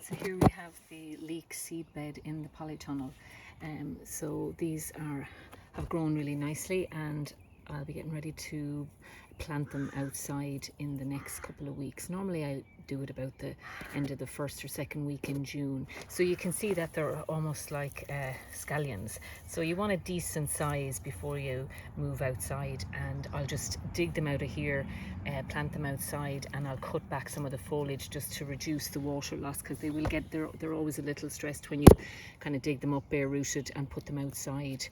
So here we have the leek seed bed in the polytunnel. So these have grown really nicely, and I'll be getting ready to plant them outside in the next couple of weeks. Normally I do it about the end of the first or second week in June. So you can see that they're almost like scallions. So you want a decent size before you move outside, and I'll just dig them out of here, plant them outside, and I'll cut back some of the foliage just to reduce the water loss, because they will get, they're always a little stressed when you kind of dig them up bare rooted and put them outside.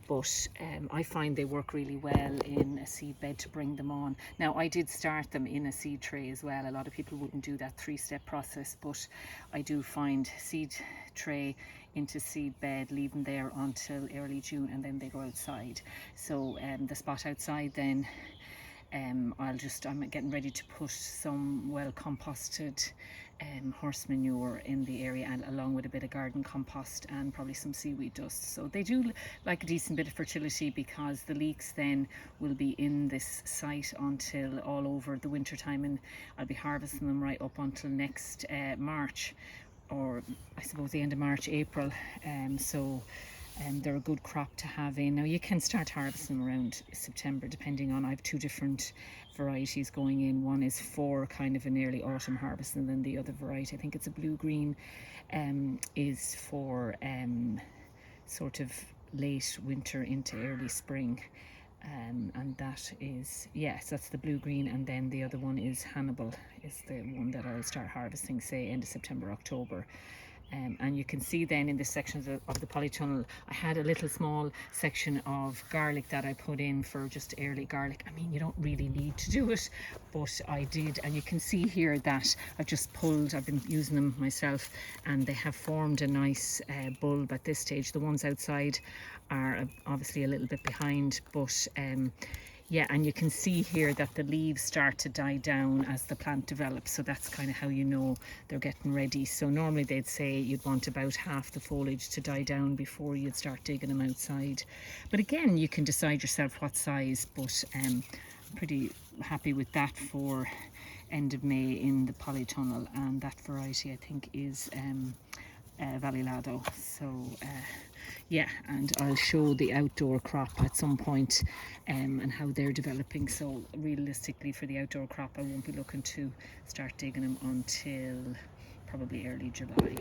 But I find they work really well in a seed bed to bring them on. Now I did start them in a seed tray as well. A lot of people wouldn't do that 3-step process, but I do find seed tray into seed bed, leave them there until early June, and then they go outside. So the spot outside then, I'm getting ready to put some well composted horse manure in the area, and along with a bit of garden compost and probably some seaweed dust. So they do like a decent bit of fertility, because the leeks then will be in this site until all over the winter time, and I'll be harvesting them right up until next March, or I suppose the end of March, April. They're a good crop to have in. Now you can start harvesting them around September, depending on, I have two different varieties going in. One is for kind of an early autumn harvest, and then the other variety, I think it's a blue-green, is for sort of late winter into early spring. And that is, yes, that's the blue-green, and then the other one is Hannibal, is the one that I'll start harvesting, say, end of September, October. And you can see then in this section of the polytunnel, I had a little small section of garlic that I put in for just early garlic. I mean, you don't really need to do it, but I did. And you can see here that I've just pulled, I've been using them myself, and they have formed a nice bulb at this stage. The ones outside are obviously a little bit behind, but yeah, and you can see here that the leaves start to die down as the plant develops. So that's kind of how you know they're getting ready. So normally they'd say you'd want about half the foliage to die down before you'd start digging them outside. But again, you can decide yourself what size, but I'm pretty happy with that for end of May in the polytunnel. And that variety, I think, is Valilado. So yeah, and I'll show the outdoor crop at some point, and how they're developing. So realistically, for the outdoor crop, I won't be looking to start digging them until probably early July.